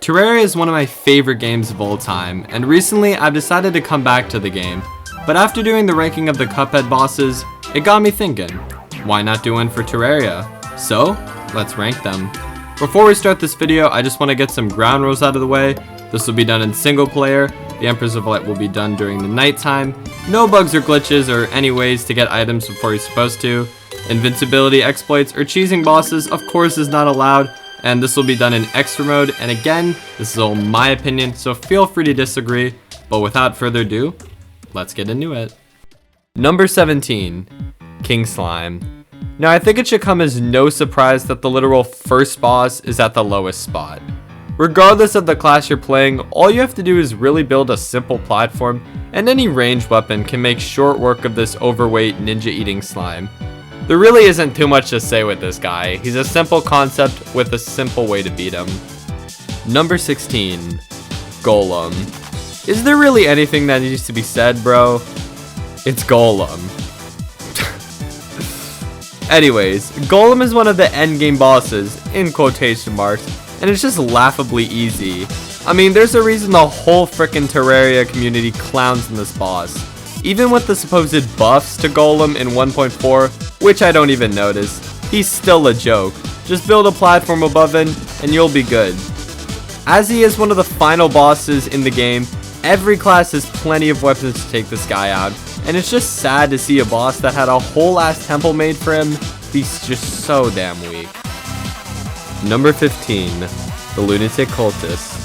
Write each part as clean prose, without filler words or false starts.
Terraria is one of my favorite games of all time, and recently I've decided to come back to the game. But after doing the ranking of the Cuphead bosses, it got me thinking, why not do one for Terraria? So, let's rank them. Before we start this video, I just want to get some ground rules out of the way. This will be done in single player, the Emperors of Light will be done during the nighttime, no bugs or glitches or any ways to get items before you're supposed to, invincibility exploits or cheesing bosses of course is not allowed, and this will be done in extra mode, and again, this is all my opinion, so feel free to disagree, but without further ado, let's get into it. Number 17, King Slime. Now I think it should come as no surprise that the literal first boss is at the lowest spot. Regardless of the class you're playing, all you have to do is really build a simple platform, and any ranged weapon can make short work of this overweight ninja eating slime. There really isn't too much to say with this guy, he's a simple concept with a simple way to beat him. Number 16, Golem. Is there really anything that needs to be said, bro? It's Golem. Anyways, Golem is one of the endgame bosses, in quotation marks, and it's just laughably easy. I mean, there's a reason the whole frickin' Terraria community clowns in this boss. Even with the supposed buffs to Golem in 1.4, which I don't even notice, he's still a joke. Just build a platform above him, and you'll be good. As he is one of the final bosses in the game, every class has plenty of weapons to take this guy out, and it's just sad to see a boss that had a whole ass temple made for him be just so damn weak. Number 15, the Lunatic Cultists.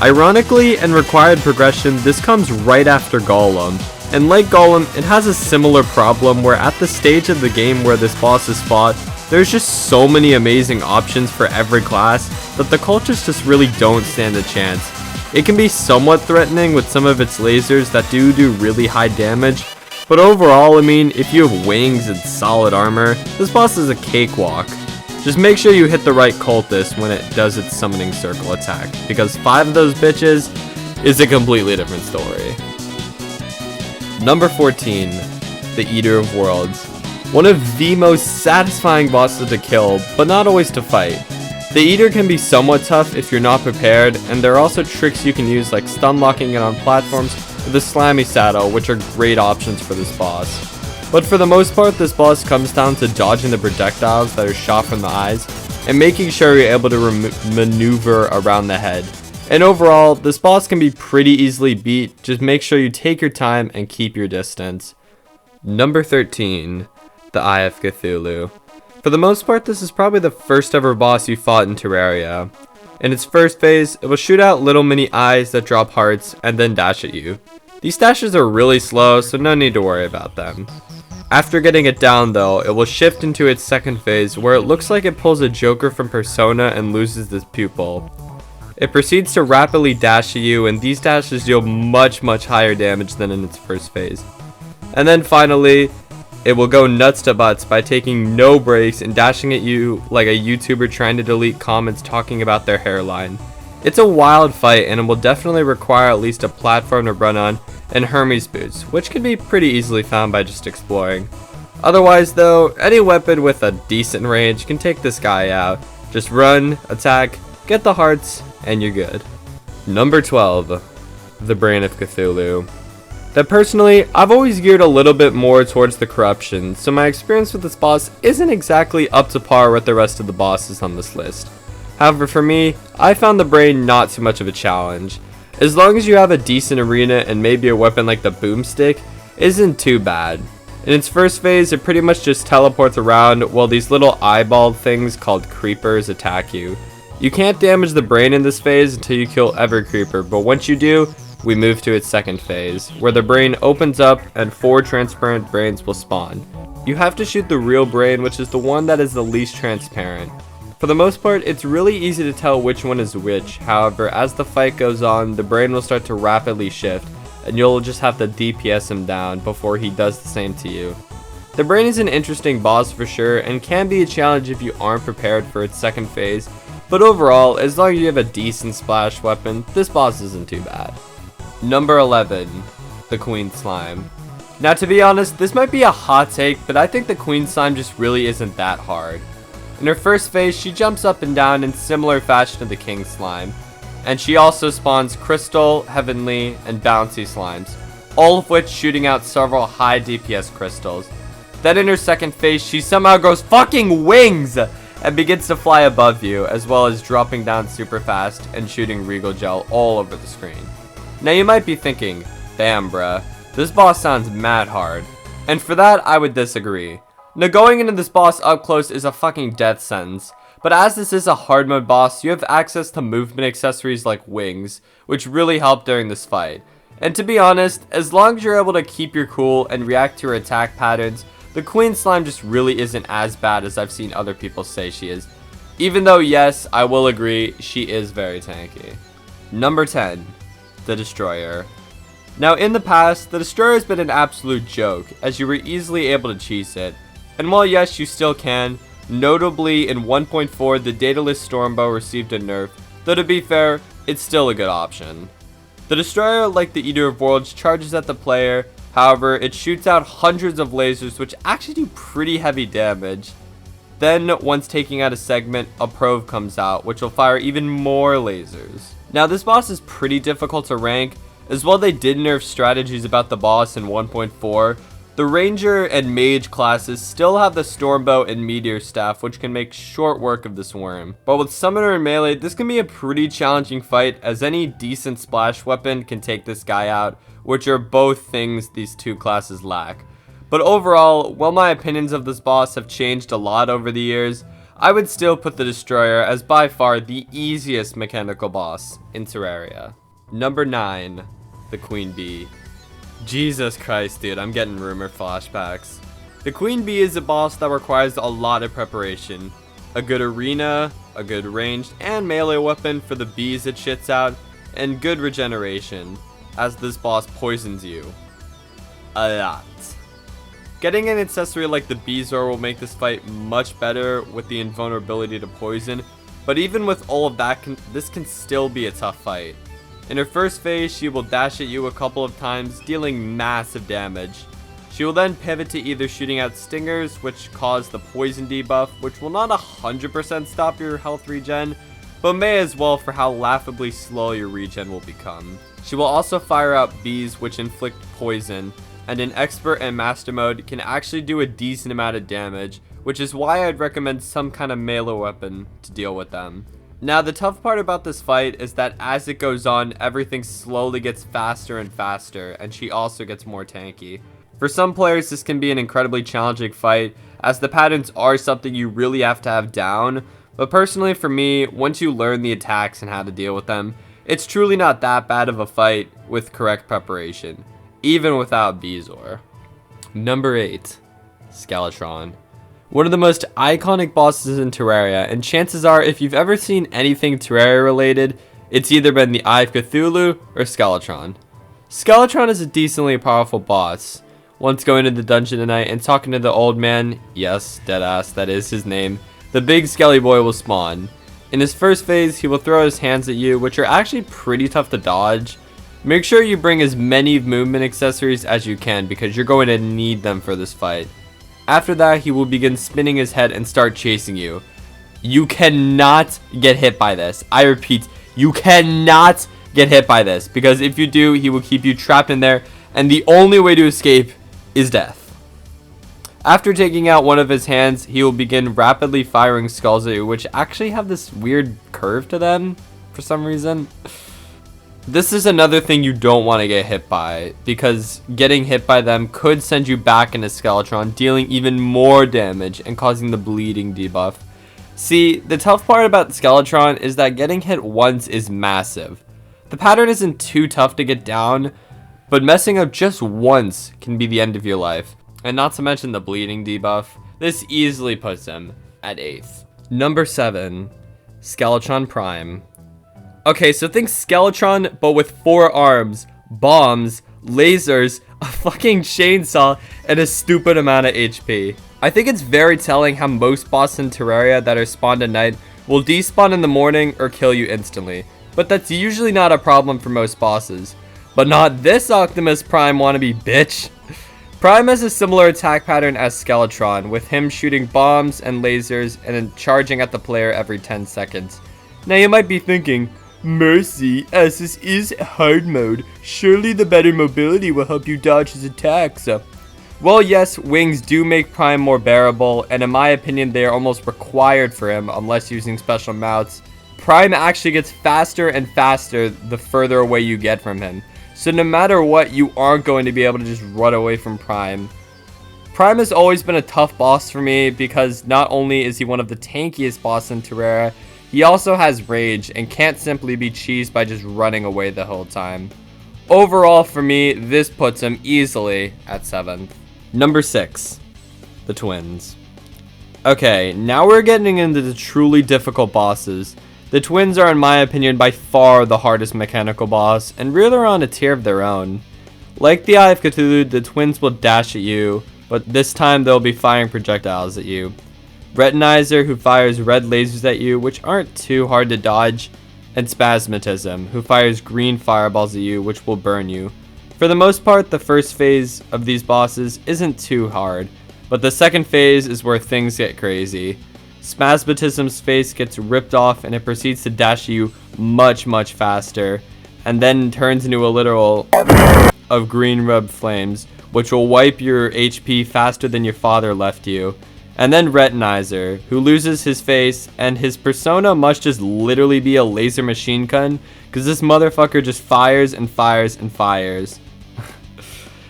Ironically and required progression, this comes right after Golem, and like Golem, it has a similar problem where at the stage of the game where this boss is fought, there's just so many amazing options for every class that the Cultists just really don't stand a chance. It can be somewhat threatening with some of its lasers that do really high damage, but overall, I mean, if you have wings and solid armor, this boss is a cakewalk. Just make sure you hit the right cultist when it does its summoning circle attack, because 5 of those bitches is a completely different story. Number 14, the Eater of Worlds. One of the most satisfying bosses to kill, but not always to fight. The Eater can be somewhat tough if you're not prepared, and there are also tricks you can use like stun locking it on platforms with the Slimy Saddle, which are great options for this boss. But for the most part, this boss comes down to dodging the projectiles that are shot from the eyes, and making sure you're able to maneuver around the head. And overall, this boss can be pretty easily beat, just make sure you take your time and keep your distance. Number 13, the Eye of Cthulhu. For the most part, this is probably the first ever boss you fought in Terraria. In its first phase, it will shoot out little mini eyes that drop hearts and then dash at you. These dashes are really slow, so no need to worry about them. After getting it down though, it will shift into its second phase where it looks like it pulls a Joker from Persona and loses this pupil. It proceeds to rapidly dash at you, and these dashes deal much higher damage than in its first phase. And then finally, it will go nuts to butts by taking no breaks and dashing at you like a YouTuber trying to delete comments talking about their hairline. It's a wild fight, and it will definitely require at least a platform to run on and Hermes boots, which can be pretty easily found by just exploring. Otherwise though, any weapon with a decent range can take this guy out. Just run, attack, get the hearts, and you're good. Number 12, the Brain of Cthulhu. That personally, I've always geared a little bit more towards the corruption, so my experience with this boss isn't exactly up to par with the rest of the bosses on this list. However, for me, I found the brain not too much of a challenge. As long as you have a decent arena and maybe a weapon like the boomstick, isn't too bad. In its first phase, it pretty much just teleports around while these little eyeball things called creepers attack you. You can't damage the brain in this phase until you kill every creeper, but once you do, we move to its second phase, where the brain opens up and 4 transparent brains will spawn. You have to shoot the real brain, which is the one that is the least transparent. For the most part, it's really easy to tell which one is which. However, as the fight goes on, the brain will start to rapidly shift, and you'll just have to DPS him down before he does the same to you. The brain is an interesting boss for sure, and can be a challenge if you aren't prepared for its second phase, but overall, as long as you have a decent splash weapon, this boss isn't too bad. Number 11, the Queen Slime. Now to be honest, this might be a hot take, but I think the Queen Slime just really isn't that hard. In her first phase, she jumps up and down in similar fashion to the King Slime. And she also spawns crystal, heavenly, and bouncy slimes, all of which shooting out several high DPS crystals. Then in her second phase, she somehow grows fucking wings and begins to fly above you, as well as dropping down super fast and shooting regal gel all over the screen. Now you might be thinking, damn bruh, this boss sounds mad hard. And for that, I would disagree. Now going into this boss up close is a fucking death sentence, but as this is a hard mode boss, you have access to movement accessories like wings, which really help during this fight. And to be honest, as long as you're able to keep your cool and react to her attack patterns, the Queen Slime just really isn't as bad as I've seen other people say she is. Even though yes, I will agree, she is very tanky. Number 10. The Destroyer. Now in the past, the Destroyer has been an absolute joke, as you were easily able to cheese it. And while yes, you still can, notably in 1.4 the Daedalus Stormbow received a nerf, though to be fair, it's still a good option. The Destroyer, like the Eater of Worlds, charges at the player, however, it shoots out hundreds of lasers which actually do pretty heavy damage. Then, once taking out a segment, a probe comes out, which will fire even more lasers. Now this boss is pretty difficult to rank, as while they did nerf strategies about the boss in 1.4, the Ranger and Mage classes still have the Stormbow and Meteor Staff, which can make short work of this worm. But with Summoner and Melee, this can be a pretty challenging fight, as any decent splash weapon can take this guy out, which are both things these two classes lack. But overall, while my opinions of this boss have changed a lot over the years, I would still put the Destroyer as by far the easiest mechanical boss in Terraria. Number 9. The Queen Bee. Jesus Christ, dude, I'm getting rumor flashbacks. The Queen Bee is a boss that requires a lot of preparation. A good arena, a good ranged and melee weapon for the bees it shits out, and good regeneration, as this boss poisons you. A lot. Getting an accessory like the Beezor will make this fight much better with the invulnerability to poison, but even with all of that, this can still be a tough fight. In her first phase, she will dash at you a couple of times, dealing massive damage. She will then pivot to either shooting out stingers, which cause the poison debuff, which will not 100% stop your health regen, but may as well for how laughably slow your regen will become. She will also fire out bees, which inflict poison, and in expert and master mode can actually do a decent amount of damage, which is why I'd recommend some kind of melee weapon to deal with them. Now the tough part about this fight is that as it goes on, everything slowly gets faster and faster, and she also gets more tanky. For some players this can be an incredibly challenging fight, as the patterns are something you really have to have down, but personally for me, once you learn the attacks and how to deal with them, it's truly not that bad of a fight with correct preparation, even without Beezor. Number 8. Skeletron. One of the most iconic bosses in Terraria, and chances are if you've ever seen anything Terraria related, it's either been the Eye of Cthulhu or Skeletron. Skeletron is a decently powerful boss. Once going to the dungeon tonight and talking to the old man, yes, deadass, that is his name, the big skelly boy will spawn. In his first phase, he will throw his hands at you, which are actually pretty tough to dodge. Make sure you bring as many movement accessories as you can because you're going to need them for this fight. After that, he will begin spinning his head and start chasing you. You cannot get hit by this. I repeat, you cannot get hit by this, because if you do, he will keep you trapped in there, and the only way to escape is death. After taking out one of his hands, he will begin rapidly firing skulls at you, which actually have this weird curve to them for some reason. This is another thing you don't want to get hit by, because getting hit by them could send you back into Skeletron, dealing even more damage and causing the bleeding debuff. See, the tough part about Skeletron is that getting hit once is massive. The pattern isn't too tough to get down, but messing up just once can be the end of your life. And not to mention the bleeding debuff, this easily puts him at 8th. Number 7. Skeletron Prime. Okay, so think Skeletron, but with 4 arms, bombs, lasers, a fucking chainsaw, and a stupid amount of HP. I think it's very telling how most bosses in Terraria that are spawned at night will despawn in the morning or kill you instantly. But that's usually not a problem for most bosses. But not this Optimus Prime wannabe bitch. Prime has a similar attack pattern as Skeletron, with him shooting bombs and lasers and then charging at the player every 10 seconds. Now you might be thinking, Mercy, as this is hard mode, surely the better mobility will help you dodge his attacks. Well, yes, wings do make Prime more bearable, and in my opinion, they are almost required for him unless using special mounts. Prime actually gets faster and faster the further away you get from him. So no matter what, you aren't going to be able to just run away from Prime. Prime has always been a tough boss for me because not only is he one of the tankiest bosses in Terraria, he also has rage and can't simply be cheesed by just running away the whole time. Overall for me, this puts him easily at 7th. Number 6, the twins. Okay, now we're getting into the truly difficult bosses. The twins are, in my opinion, by far the hardest mechanical boss, and really are on a tier of their own. Like the Eye of Cthulhu, the twins will dash at you, but this time they'll be firing projectiles at you. Retinizer, who fires red lasers at you, which aren't too hard to dodge, and Spasmatism, who fires green fireballs at you, which will burn you. For the most part, the first phase of these bosses isn't too hard, but the second phase is where things get crazy. Spasmatism's face gets ripped off and it proceeds to dash you much faster, and then turns into a literal of green rubbed flames, which will wipe your HP faster than your father left you. And then Retinizer, who loses his face, and his persona must just literally be a laser machine gun, because this motherfucker just fires and fires and fires.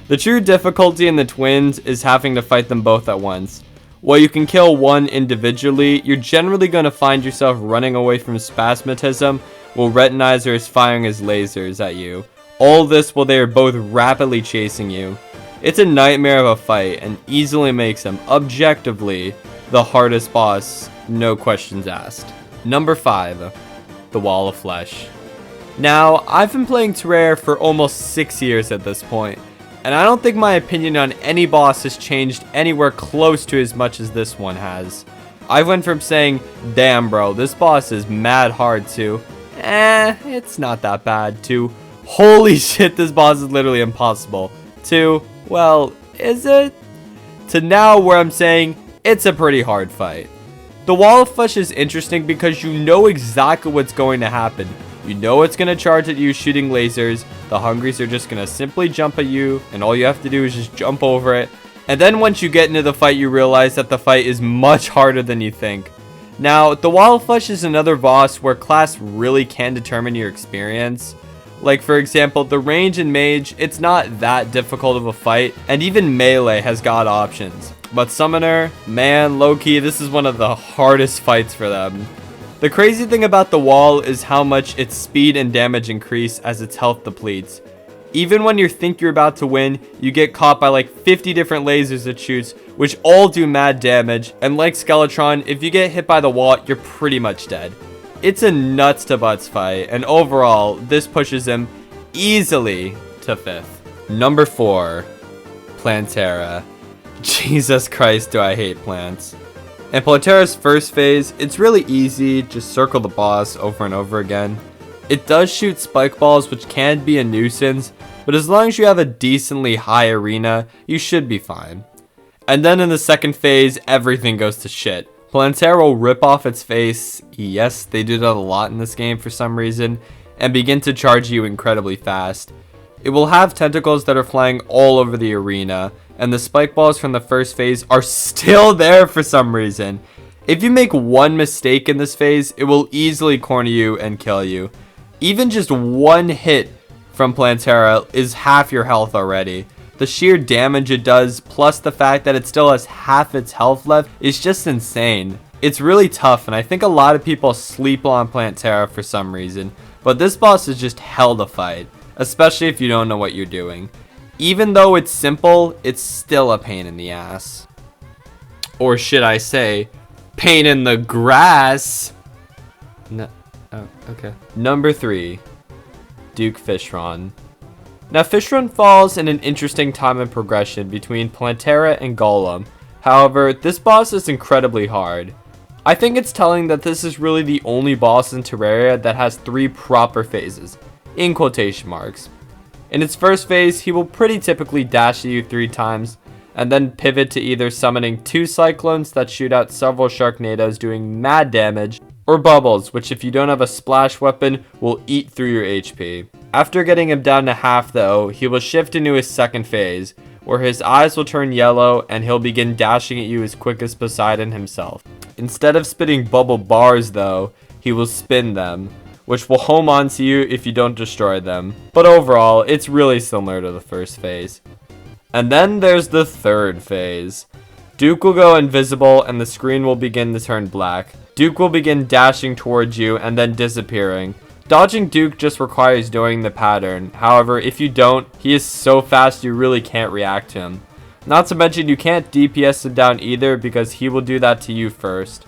The true difficulty in the twins is having to fight them both at once. While you can kill one individually, you're generally going to find yourself running away from Spasmatism while Retinizer is firing his lasers at you. All this while they are both rapidly chasing you. It's a nightmare of a fight and easily makes him, objectively, the hardest boss, no questions asked. Number 5, the Wall of Flesh. Now, I've been playing Terraria for almost 6 years at this point, and I don't think my opinion on any boss has changed anywhere close to as much as this one has. I went from saying, damn bro, this boss is mad hard, to, it's not that bad, to, holy shit, this boss is literally impossible, to, well, is it? To now where I'm saying, it's a pretty hard fight. The Wall of Flesh is interesting because you know exactly what's going to happen. You know it's going to charge at you shooting lasers, the Hungries are just going to simply jump at you, and all you have to do is just jump over it. And then once you get into the fight, you realize that the fight is much harder than you think. Now, the Wall of Flesh is another boss where class really can determine your experience. Like for example, the range in Mage, it's not that difficult of a fight, and even Melee has got options. But Summoner, man, low-key, this is one of the hardest fights for them. The crazy thing about the wall is how much its speed and damage increase as its health depletes. Even when you think you're about to win, you get caught by like 50 different lasers it shoots, which all do mad damage, and like Skeletron, if you get hit by the wall, you're pretty much dead. It's a nuts to butts fight, and overall, this pushes him easily to 5th. Number 4, Plantera. Jesus Christ, do I hate plants. In Plantera's first phase, it's really easy, just circle the boss over and over again. It does shoot spike balls, which can be a nuisance, but as long as you have a decently high arena, you should be fine. And then in the second phase, everything goes to shit. Plantera will rip off its face, yes, they do that a lot in this game for some reason, and begin to charge you incredibly fast. It will have tentacles that are flying all over the arena, and the spike balls from the first phase are still there for some reason. If you make one mistake in this phase, it will easily corner you and kill you. Even just one hit from Plantera is half your health already. The sheer damage it does, plus the fact that it still has half its health left, is just insane. It's really tough, and I think a lot of people sleep on Plantera for some reason, but this boss is just hell to fight, especially if you don't know what you're doing. Even though it's simple, it's still a pain in the ass. Or should I say, pain in the grass? No, oh, okay. Number 3, Duke Fishron. Now, Fishron falls in an interesting time in progression between Plantera and Golem. However, this boss is incredibly hard. I think it's telling that this is really the only boss in Terraria that has 3 proper phases, in quotation marks. In its first phase, he will pretty typically dash at you 3 times, and then pivot to either summoning 2 cyclones that shoot out several Sharknadoes doing mad damage, or Bubbles, which if you don't have a splash weapon, will eat through your HP. After getting him down to half though, he will shift into his second phase, where his eyes will turn yellow and he'll begin dashing at you as quick as Poseidon himself. Instead of spitting bubble bars though, he will spin them, which will home onto you if you don't destroy them. But overall, it's really similar to the first phase. And then there's the third phase. Duke will go invisible and the screen will begin to turn black. Duke will begin dashing towards you and then disappearing. Dodging Duke just requires knowing the pattern. However, if you don't, he is so fast you really can't react to him. Not to mention you can't DPS him down either because he will do that to you first.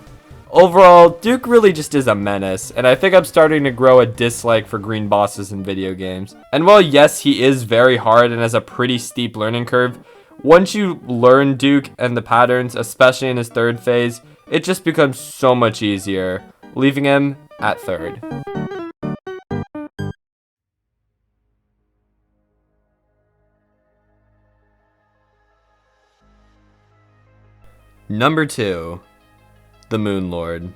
Overall, Duke really just is a menace, and I think I'm starting to grow a dislike for green bosses in video games. And while yes, he is very hard and has a pretty steep learning curve, once you learn Duke and the patterns, especially in his third phase, it just becomes so much easier, leaving him at third. Number 2. The Moon Lord.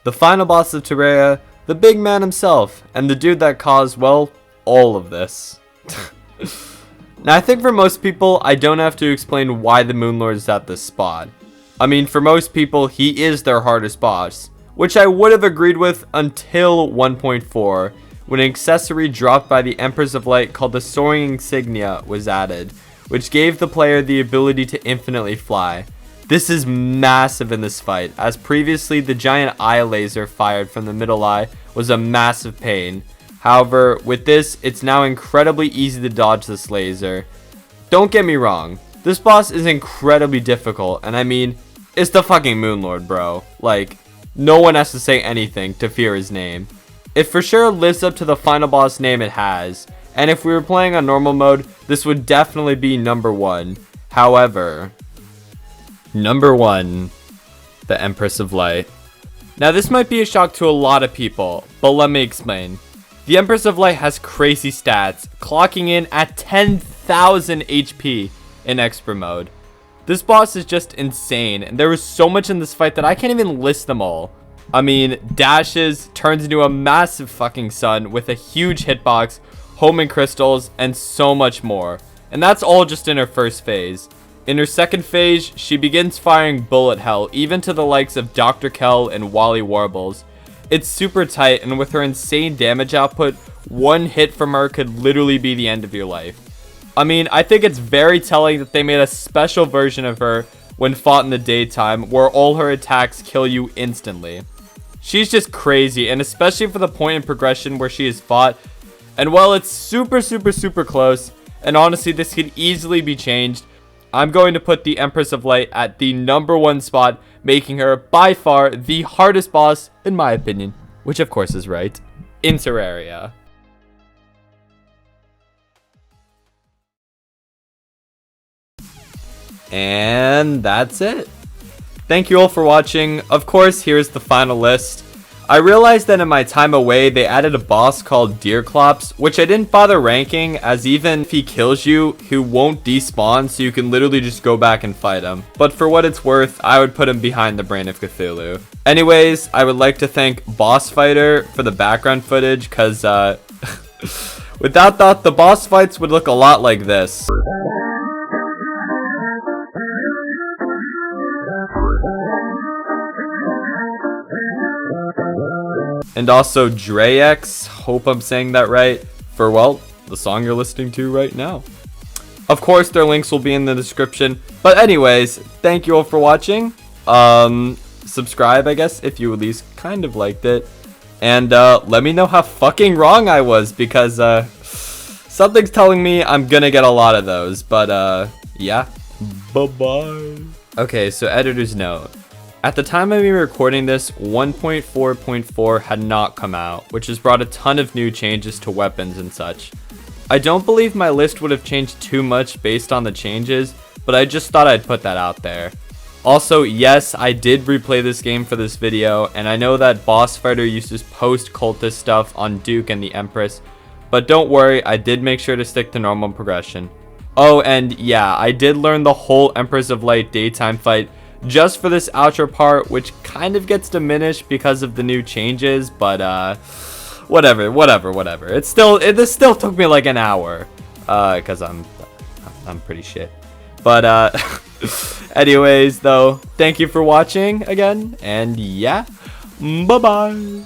The final boss of Terraria, the big man himself, and the dude that caused, well, all of this. Now I think for most people, I don't have to explain why the Moon Lord is at this spot. I mean, for most people, he is their hardest boss, which I would have agreed with until 1.4, when an accessory dropped by the Empress of Light called the Soaring Insignia was added, which gave the player the ability to infinitely fly. This is massive in this fight, as previously the giant eye laser fired from the middle eye was a massive pain. However, with this, it's now incredibly easy to dodge this laser. Don't get me wrong, this boss is incredibly difficult, and I mean, it's the fucking Moon Lord, bro. Like, no one has to say anything to fear his name. It for sure lives up to the final boss name it has, and if we were playing on normal mode, this would definitely be number 1. However, number 1, the Empress of Light. Now this might be a shock to a lot of people, but let me explain. The Empress of Light has crazy stats, clocking in at 10,000 HP in expert mode. This boss is just insane, and there was so much in this fight that I can't even list them all. I mean, dashes, turns into a massive fucking sun with a huge hitbox, homing crystals, and so much more. And that's all just in her first phase. In her second phase, she begins firing bullet hell, even to the likes of Dr. Kell and Wally Warbles. It's super tight, and with her insane damage output, one hit from her could literally be the end of your life. I mean, I think it's very telling that they made a special version of her when fought in the daytime, where all her attacks kill you instantly. She's just crazy, and especially for the point in progression where she is fought. And while it's super close, and honestly this could easily be changed, I'm going to put the Empress of Light at the number 1 spot, making her by far the hardest boss, in my opinion, which of course is right, in Terraria. And that's it. Thank you all for watching. Of course, here's the final list. I realized that in my time away, they added a boss called Deerclops, which I didn't bother ranking, as even if he kills you, he won't despawn, so you can literally just go back and fight him. But for what it's worth, I would put him behind the Brain of Cthulhu. Anyways, I would like to thank Boss Fighter for the background footage, cause without that, the boss fights would look a lot like this. And also Drex, hope I'm saying that right, for, well, the song you're listening to right now. Of course, their links will be in the description. But anyways, thank you all for watching. Subscribe, I guess, if you at least kind of liked it. And let me know how fucking wrong I was, because something's telling me I'm gonna get a lot of those. But yeah, bye-bye. Okay, so editor's note. At the time of me recording this, 1.4.4 had not come out, which has brought a ton of new changes to weapons and such. I don't believe my list would have changed too much based on the changes, but I just thought I'd put that out there. Also, yes, I did replay this game for this video, and I know that Boss Fighter uses post-cultist stuff on Duke and the Empress, but don't worry, I did make sure to stick to normal progression. Oh, and yeah, I did learn the whole Empress of Light daytime fight just for this outro part, which kind of gets diminished because of the new changes, but whatever. This still took me like an hour, cause I'm pretty shit. But anyways, though, thank you for watching again, and yeah, bye bye.